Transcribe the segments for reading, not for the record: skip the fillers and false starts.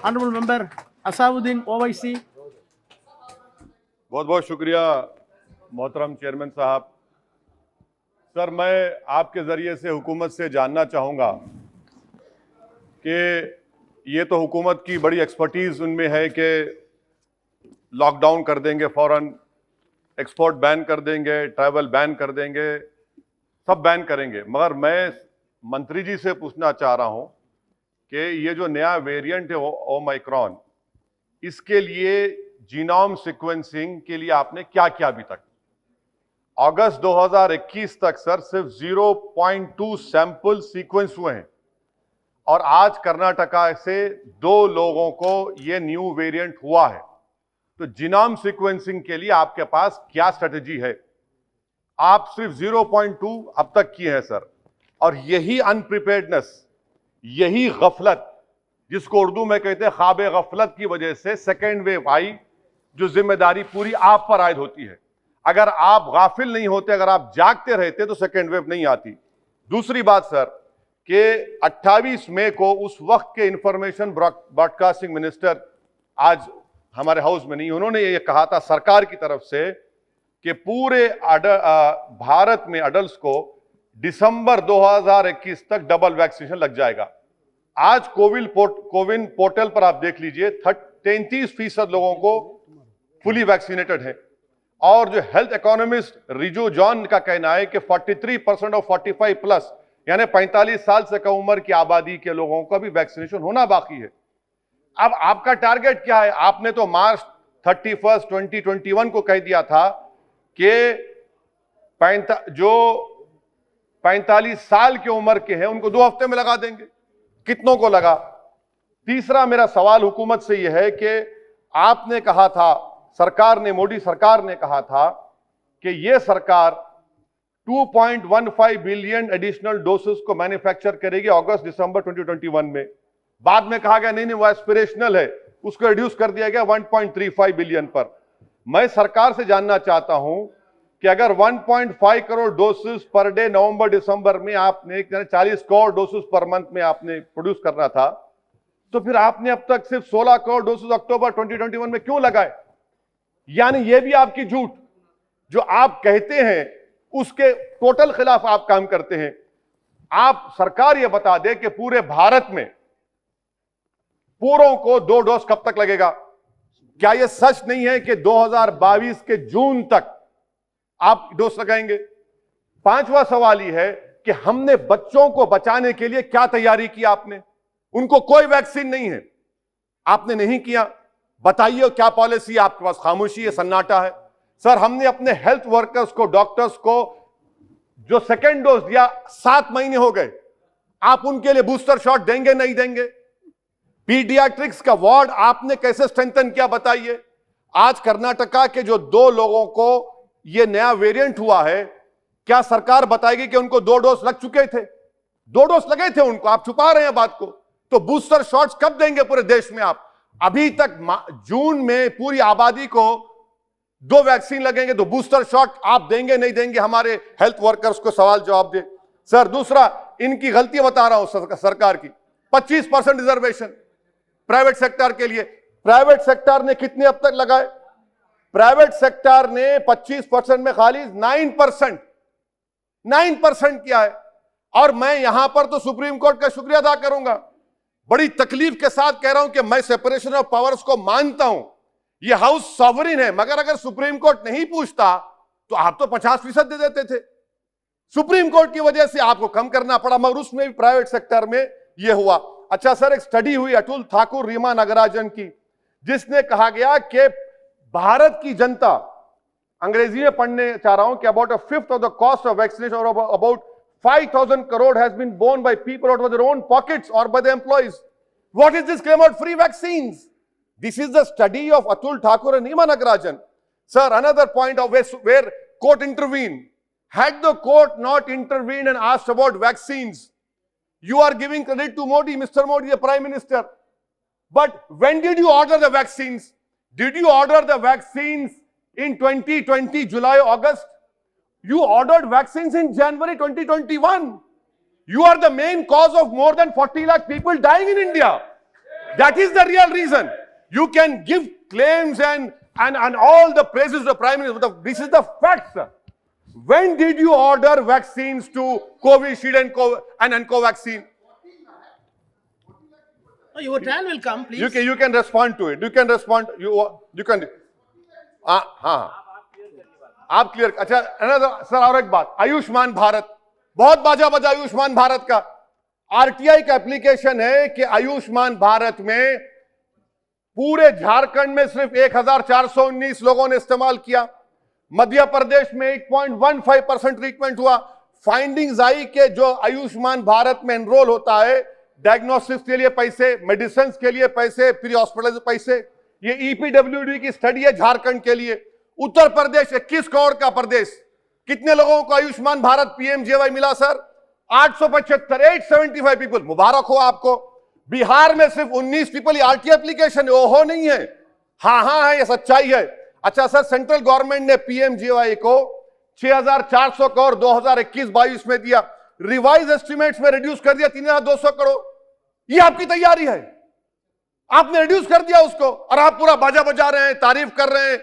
Honorable Member Asavuddin OIC. बहुत बहुत शुक्रिया मोहतरम चेयरमैन साहब। सर, मैं आपके ज़रिए से हुकूमत से जानना चाहूँगा कि ये तो हुकूमत की बड़ी एक्सपर्टीज़ उनमें है कि लॉकडाउन कर देंगे, फ़ौरन एक्सपोर्ट बैन कर देंगे, ट्रैवल बैन कर देंगे, सब बैन करेंगे। मगर मैं मंत्री जी से पूछना चाह रहा हूँ कि ये जो नया वेरिएंट है ओमाइक्रॉन, इसके लिए जीनोम सीक्वेंसिंग के लिए आपने क्या किया अभी तक? अगस्त 2021 तक सर सिर्फ 0.2 सैंपल सीक्वेंस हुए हैं और आज कर्नाटका से 2 लोगों को ये न्यू वेरिएंट हुआ है। तो जीनोम सीक्वेंसिंग के लिए आपके पास क्या स्ट्रेटजी है? आप सिर्फ 0.2 अब तक किए हैं सर, और यही अनप्रिपेयर्डनेस, यही गफलत, जिसको उर्दू में कहते हैं ख्वाब गफलत, की वजह से सेकेंड वेव आई, जो जिम्मेदारी पूरी आप पर आयद होती है। अगर आप गाफिल नहीं होते, अगर आप जागते रहते तो सेकेंड वेव नहीं आती। दूसरी बात सर, कि 28 मई को उस वक्त के इंफॉर्मेशन ब्रॉडकास्टिंग मिनिस्टर आज हमारे हाउस में नहीं, उन्होंने ये कहा था सरकार की तरफ से कि पूरे भारत में अडल्ट को दिसंबर 2021 तक डबल वैक्सीनेशन लग जाएगा। आज कोविन पोर्टल पर आप देख लीजिए, 33% लोगों को फुली वैक्सीनेटेड है, और जो हेल्थ इकोनॉमिस्ट रिजू जॉन का कहना है कि 43% और 45 प्लस यानी 45 साल से कम उम्र की आबादी के लोगों का भी वैक्सीनेशन होना बाकी है। अब आपका टारगेट क्या है? आपने तो मार्च 31, 2021 को कह दिया था कि जो 45 साल की उम्र के हैं उनको 2 हफ्ते में लगा देंगे। कितनों को लगा? तीसरा मेरा सवाल हुकूमत से यह है कि आपने कहा था, सरकार ने, मोदी सरकार ने कहा था कि यह सरकार 2.15 बिलियन एडिशनल डोसेस को मैन्युफैक्चर करेगी अगस्त दिसंबर 2021 में। बाद में कहा गया नहीं, वो एस्पिरेशनल है, उसको रिड्यूस कर दिया गया 1.35 बिलियन पर। मैं सरकार से जानना चाहता हूं कि अगर 1.5 करोड़ डोसेस पर डे नवंबर दिसंबर में आपने 40 करोड़ डोसेस पर मंथ में आपने प्रोड्यूस करना था, तो फिर आपने अब तक सिर्फ 16 करोड़ डोसेस अक्टूबर 2021 में क्यों लगाए? यानी यह भी आपकी झूठ, जो आप कहते हैं उसके टोटल खिलाफ आप काम करते हैं। आप सरकार यह बता दे कि पूरे भारत में पूरों को 2 डोज कब तक लगेगा? क्या यह सच नहीं है कि 2022 के जून तक आप डोज लगाएंगे? 5वां सवाल यह है कि हमने बच्चों को बचाने के लिए क्या तैयारी की आपने? उनको कोई वैक्सीन नहीं है, आपने नहीं किया। बताइए क्या पॉलिसी? आपके पास खामोशी है, सन्नाटा है। सर, हमने अपने हेल्थ वर्कर्स को, डॉक्टर्स को जो सेकेंड डोज दिया, 7 महीने हो गए, आप उनके लिए बूस्टर शॉट देंगे नहीं देंगे? पीडियाट्रिक्स का वार्ड आपने कैसे स्ट्रेंथन किया, बताइए। आज कर्नाटका के जो 2 लोगों को यह नया वेरिएंट हुआ है, क्या सरकार बताएगी कि उनको 2 डोज लग चुके थे? 2 डोज लगे थे उनको, आप छुपा रहे हैं बात को। तो बूस्टर शॉट्स कब देंगे पूरे देश में आप? अभी तक जून में पूरी आबादी को 2 वैक्सीन लगेंगे, तो बूस्टर शॉट आप देंगे नहीं देंगे? हमारे हेल्थ वर्कर्स को सवाल जवाब दे। सर, दूसरा, इनकी गलती बता रहा हूं सरकार की, 25% रिजर्वेशन प्राइवेट सेक्टर के लिए। प्राइवेट सेक्टर ने कितने अब तक लगाए? प्राइवेट सेक्टर ने 25% में खाली 9% किया है। और मैं यहां पर तो सुप्रीम कोर्ट का शुक्रिया अदा करूंगा, बड़ी तकलीफ के साथ कह रहा हूं कि मैं सेपरेशन ऑफ पावर्स को मानता हूं, यह हाउस सॉवरिन है, मगर अगर सुप्रीम कोर्ट नहीं पूछता तो आप तो 50% दे देते थे। सुप्रीम कोर्ट की वजह से आपको कम करना पड़ा, मगर उसमें भी प्राइवेट सेक्टर में यह हुआ। अच्छा सर, एक स्टडी हुई अतुल ठाकुर, रीमा नागराजन की, जिसने कहा गया कि भारत की जनता, अंग्रेजी में पढ़ने चाह रहा हूं, कि about 1/5 of the cost of vaccination और about 5,000 crore has been borne by people out of their own pockets or by the employees. What is this claim about free vaccines? This is the study of Atul Thakur and Nima Nagarajan. Sir, another point of where court intervened. Had the court not intervened and asked about vaccines, you are giving credit to Modi, Mr. Modi, the Prime Minister. But when did you order the vaccines? Did you order the vaccines in 2020, July, August? You ordered vaccines in January 2021. You are the main cause of more than 40 lakh people dying in India. That is the real reason. You can give claims and all the praises to the Prime Minister, but this is the fact, sir. When did you order vaccines to Covishield and Covaxin? Oh, your turn will come, please. You can respond to it. You can respond. You can. हाँ आप clear. अच्छा, another sir और एक बात, आयुष्मान भारत, बहुत बाजा बजा आयुष्मान भारत का. आरटीआई का एप्लीकेशन है कि आयुष्मान भारत में पूरे झारखंड में सिर्फ 1419 लोगों ने इस्तेमाल किया. मध्य प्रदेश में 8.15% ट्रीटमेंट हुआ. फाइंडिंग्स आई कि जो आयुष्मान भारत में एनरोल होता है, डायग्नोस्टिक्स के लिए पैसे, मेडिसिन के लिए पैसे, प्री हॉस्पिटल पैसे. ये ईपीडब्ल्यूडी की स्टडी है झारखंड के लिए. उत्तर प्रदेश 21 करोड़ का प्रदेश, कितने लोगों को आयुष्मान भारत पीएमजेवाई मिला सर? 875 पीपल. मुबारक हो आपको. बिहार में सिर्फ 19 पीपल. आरटीआई एप्लीकेशन ओहो नहीं है, हाँ है, ये सच्चाई है. अच्छा सर, सेंट्रल गवर्नमेंट ने पीएमजेवाई को 6400 करोड़ 2021-22 में दिया. रिवाइज एस्टिमेट्स में रिड्यूस कर दिया 3200 करोड़. ये आपकी तैयारी है, आपने रिड्यूस कर दिया उसको, और आप पूरा बाजा बजा रहे हैं, तारीफ कर रहे हैं.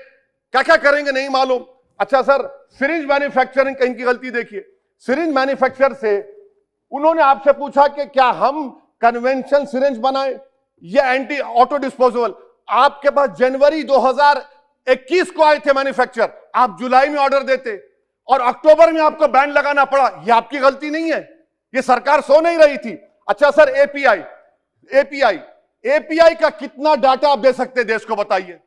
क्या क्या करेंगे नहीं मालूम. अच्छा सर, सिरिंज मैन्युफैक्चरिंग कहीं की गलती देखिए. सिरिंज मैन्युफैक्चर से उन्होंने आपसे पूछा कि क्या हम कन्वेंशन सिरिंज बनाए या एंटी ऑटो डिस्पोजेबल. आपके पास जनवरी 2021 को आए थे मैन्युफैक्चर, आप जुलाई में ऑर्डर देते और अक्टूबर में आपको बैन लगाना पड़ा. यह आपकी गलती नहीं है, यह सरकार सो नहीं रही थी. अच्छा सर, एपीआई का कितना डाटा आप दे सकते देश को बताइए?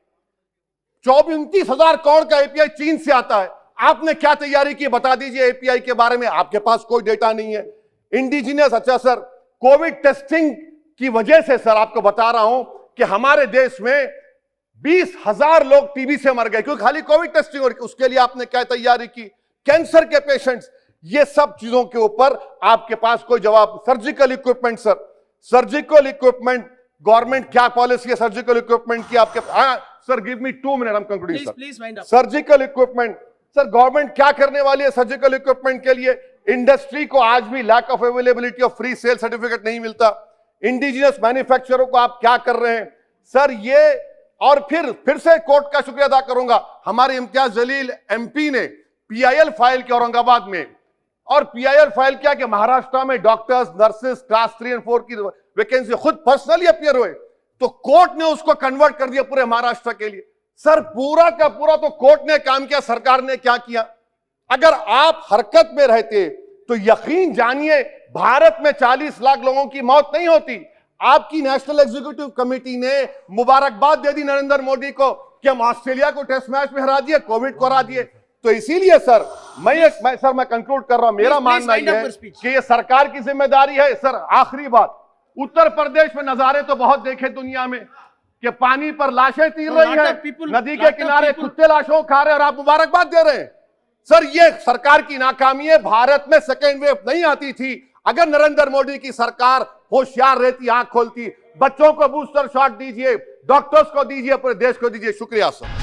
29,000 करोड़ का एपीआई चीन से आता है. आपने क्या तैयारी की बता दीजिए एपीआई के बारे में. आपके पास कोई डेटा नहीं है. इंडिजिनियस. अच्छा सर, कोविड टेस्टिंग की वजह से सर आपको बता रहा हूं कि हमारे देश में 20,000 लोग टीबी से मर गए क्योंकि खाली कोविड टेस्टिंग. और उसके लिए आपने क्या तैयारी की? कैंसर के पेशेंट्स, ये सब चीजों के ऊपर आपके पास कोई जवाब. Surgical equipment sir, surgical equipment, government क्या पॉलिसी है सर्जिकल इक्विपमेंट की आपके? Sir give me 2 minute, I am concluding sir. Please wind up. Surgical equipment sir, government क्या करने वाली है सर्जिकल इक्विपमेंट के लिए? इंडस्ट्री को आज भी lack of availability of free sale certificate नहीं मिलता. इंडिजिनियस मैन्युफैक्चररों को आप क्या कर रहे हैं सर? ये और फिर से कोर्ट का शुक्रिया अदा करूंगा. हमारे इम्तियाज जलील एमपी ने पीआईएल फाइल किया औरंगाबाद में, और पीआईएल फाइल किया कि महाराष्ट्र में डॉक्टर्स, नर्सेस क्लास 3 और 4 की वैकेंसी खुद पर्सनली अपियर हुए, तो कोर्ट ने उसको कन्वर्ट कर दिया पूरे महाराष्ट्र के लिए. सर पूरा का पूरा तो कोर्ट ने काम किया, सरकार ने क्या किया? अगर आप हरकत में रहते तो यकीन जानिए भारत में 40 लाख लोगों की मौत नहीं होती. आपकी नेशनल एग्जीक्यूटिव कमेटी ने मुबारकबाद दे दी नरेंद्र मोदी को कि हम ऑस्ट्रेलिया को टेस्ट मैच में हरा दिए, कोविड को हरा दिए. तो इसीलिए सर मैं कंक्लूड कर रहा हूं. मेरा मानना यह है कि ये सरकार की जिम्मेदारी है. सर आखिरी बात, उत्तर प्रदेश में नजारे तो बहुत देखे दुनिया में कि पानी पर लाशें तीर रही है, नदी के किनारे कुत्ते लाशों खा रहे हैं और आप मुबारकबाद दे रहे हैं. सर ये सरकार की नाकामी है. भारत में सेकेंड वेव नहीं आती थी. अगर नरेंद्र मोदी की सरकार होशियार रहती, आंख खोलती, बच्चों को बूस्टर शॉट दीजिए, डॉक्टर्स को दीजिए, पूरे देश को दीजिए. शुक्रिया सर.